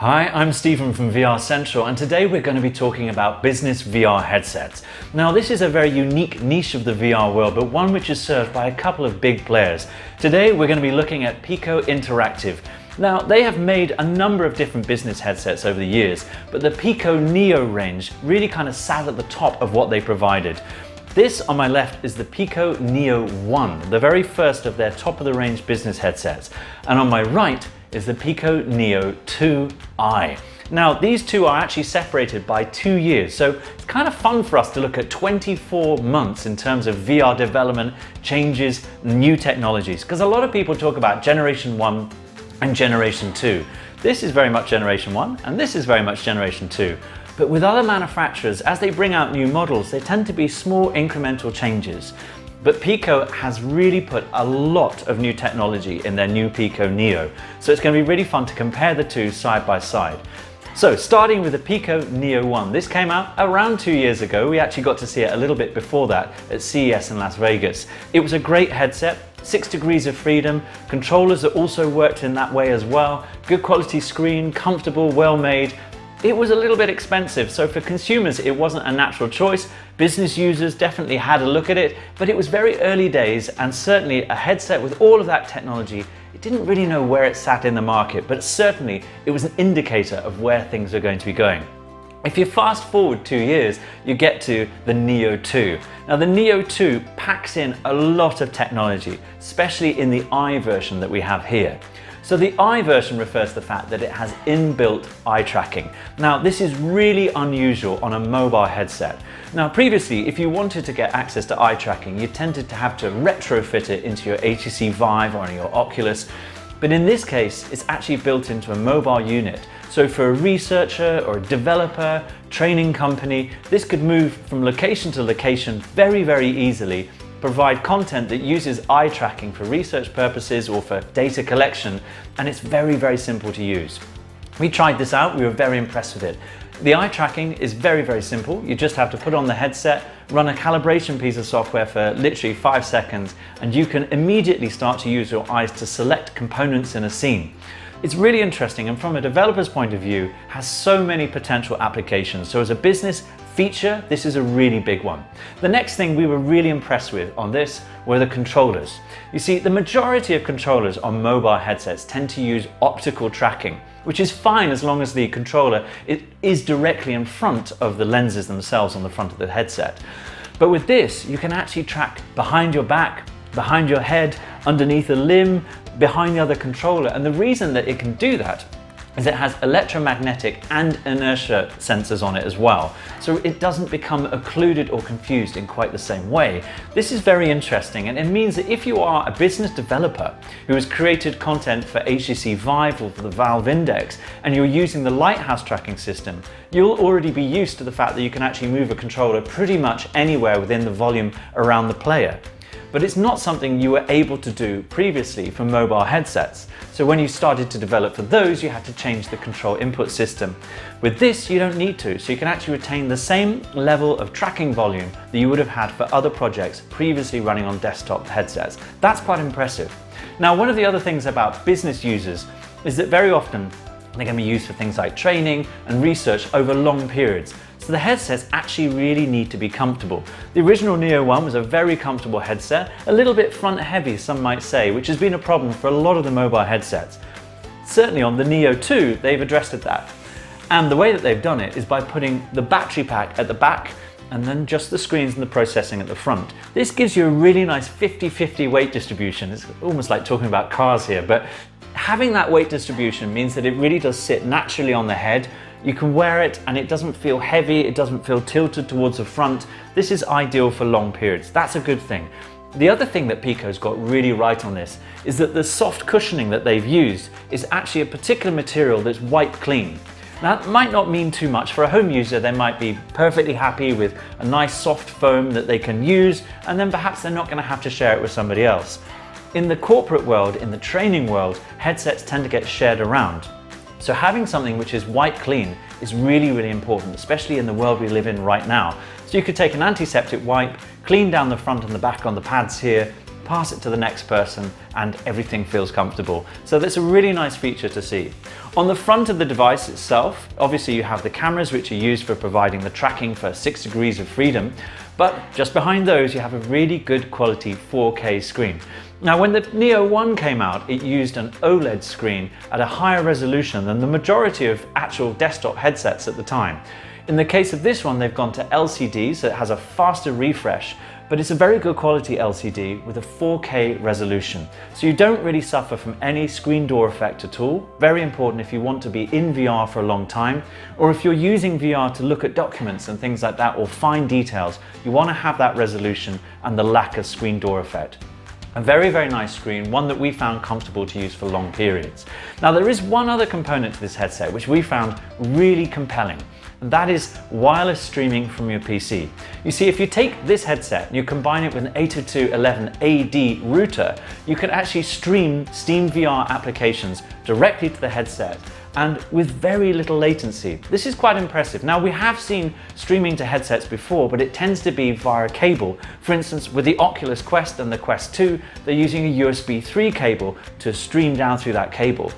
Hi, I'm Stephen from VR Central, and today we're going to be talking about business VR headsets. Now, this is a very unique niche of the VR world, but one which is served by a couple of big players. Today we're going to be looking at Pico Interactive. Now, they have made a number of different business headsets over the years, but the Pico Neo range really kind of sat at the top of what they provided. This on my left is the Pico Neo 1, the very first of their top-of-the-range business headsets, and on my right is the Pico Neo 2i. Now, these two are actually separated by 2 years, so it's kind of fun for us to look at 24 months in terms of VR development, changes, new technologies, because a lot of people talk about Generation 1 and Generation 2. This is very much Generation 1, and this is very much Generation 2. But with other manufacturers, as they bring out new models, they tend to be small incremental changes. But Pico has really put a lot of new technology in their new Pico Neo. So it's going to be really fun to compare the two side by side. So starting with the Pico Neo 1, this came out around 2 years ago. We actually got to see it a little bit before that at CES in Las Vegas. It was a great headset, 6 degrees of freedom, controllers that also worked in that way as well, good quality screen, comfortable, well made. It was a little bit expensive, so for consumers it wasn't a natural choice. Business users definitely had a look at it, but it was very early days, and certainly a headset with all of that technology, it didn't really know where it sat in the market, but certainly it was an indicator of where things are going to be going. If you fast forward 2 years, you get to the Neo 2. Now, the Neo 2 packs in a lot of technology, especially in the eye version that we have here. So the eye version refers to the fact that it has inbuilt eye tracking. Now, this is really unusual on a mobile headset. Now, previously, if you wanted to get access to eye tracking, you tended to have to retrofit it into your HTC Vive or your Oculus. But in this case, it's actually built into a mobile unit. So for a researcher or a developer, training company, this could move from location to location very, very easily, provide content that uses eye tracking for research purposes or for data collection, and it's very, very simple to use. We tried this out, we were very impressed with it. The eye tracking is very, very simple. You just have to put on the headset, run a calibration piece of software for literally 5 seconds, and you can immediately start to use your eyes to select components in a scene. It's really interesting, and from a developer's point of view, has so many potential applications. So as a business feature, this is a really big one. The next thing we were really impressed with on this were the controllers. You see, the majority of controllers on mobile headsets tend to use optical tracking, which is fine as long as the controller is directly in front of the lenses themselves on the front of the headset. But with this, you can actually track behind your back, behind your head, underneath a limb, behind the other controller. And the reason that it can do that is it has electromagnetic and inertia sensors on it as well. So it doesn't become occluded or confused in quite the same way. This is very interesting, and it means that if you are a business developer who has created content for HTC Vive or for the Valve Index, and you're using the Lighthouse tracking system, you'll already be used to the fact that you can actually move a controller pretty much anywhere within the volume around the player. But it's not something you were able to do previously for mobile headsets. So when you started to develop for those, you had to change the control input system. With this, you don't need to, so you can actually retain the same level of tracking volume that you would have had for other projects previously running on desktop headsets. That's quite impressive. Now, one of the other things about business users is that very often they're going to be used for things like training and research over long periods. So the headsets actually really need to be comfortable. The original Neo 1 was a very comfortable headset, a little bit front heavy some might say, which has been a problem for a lot of the mobile headsets. Certainly on the Neo 2, they've addressed that. And the way that they've done it is by putting the battery pack at the back and then just the screens and the processing at the front. This gives you a really nice 50-50 weight distribution. It's almost like talking about cars here, but having that weight distribution means that it really does sit naturally on the head. You can wear it and it doesn't feel heavy, it doesn't feel tilted towards the front. This is ideal for long periods. That's a good thing. The other thing that Pico's got really right on this is that the soft cushioning that they've used is actually a particular material that's wipe clean. Now, that might not mean too much. For a home user, they might be perfectly happy with a nice soft foam that they can use, and then perhaps they're not going to have to share it with somebody else. In the corporate world, in the training world, headsets tend to get shared around. So having something which is wipe clean is really, really important, especially in the world we live in right now. So you could take an antiseptic wipe, clean down the front and the back on the pads here, pass it to the next person, and everything feels comfortable. So that's a really nice feature to see. On the front of the device itself, obviously you have the cameras which are used for providing the tracking for 6 degrees of freedom, but just behind those you have a really good quality 4K screen. Now when the Neo 1 came out, it used an OLED screen at a higher resolution than the majority of actual desktop headsets at the time. In the case of this one, they've gone to LCD, so it has a faster refresh, but it's a very good quality LCD with a 4K resolution. So you don't really suffer from any screen door effect at all. Very important if you want to be in VR for a long time, or if you're using VR to look at documents and things like that, or fine details, you want to have that resolution and the lack of screen door effect. A very, very nice screen, one that we found comfortable to use for long periods. Now there is one other component to this headset which we found really compelling, and that is wireless streaming from your PC. You see, if you take this headset and you combine it with an 802.11ad router, you can actually stream Steam VR applications directly to the headset and with very little latency. This is quite impressive. Now we have seen streaming to headsets before, but it tends to be via cable. For instance, with the Oculus Quest and the Quest 2, they're using a USB 3 cable to stream down through that cable.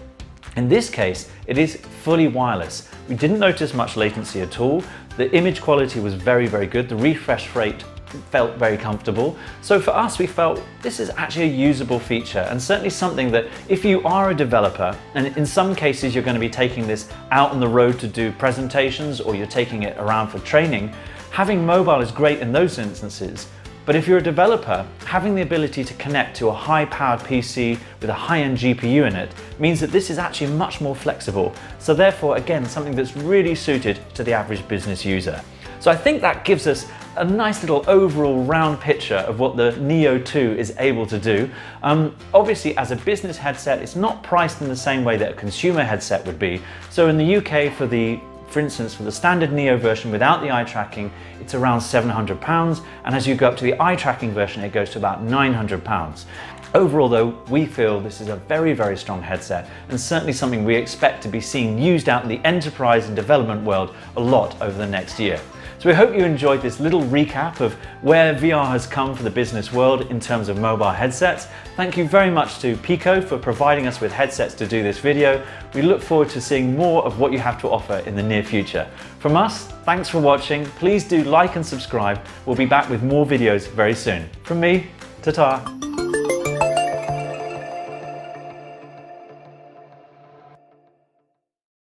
In this case, it is fully wireless. We didn't notice much latency at all. The image quality was very, very good. The refresh rate felt very comfortable. So for us, we felt this is actually a usable feature, and certainly something that if you are a developer, and in some cases you're going to be taking this out on the road to do presentations, or you're taking it around for training, having mobile is great in those instances. But if you're a developer, having the ability to connect to a high-powered PC with a high-end GPU in it means that this is actually much more flexible. So therefore, again, something that's really suited to the average business user. So I think that gives us a nice little overall round picture of what the Neo 2 is able to do. Obviously, as a business headset, it's not priced in the same way that a consumer headset would be. So in the UK, for instance, for the standard Neo version without the eye tracking, it's around £700, and as you go up to the eye tracking version, it goes to about £900. Overall though, we feel this is a very, very strong headset, and certainly something we expect to be seeing used out in the enterprise and development world a lot over the next year. So we hope you enjoyed this little recap of where VR has come for the business world in terms of mobile headsets. Thank you very much to Pico for providing us with headsets to do this video. We look forward to seeing more of what you have to offer in the near future. From us, thanks for watching. Please do like and subscribe. We'll be back with more videos very soon. From me, ta-ta.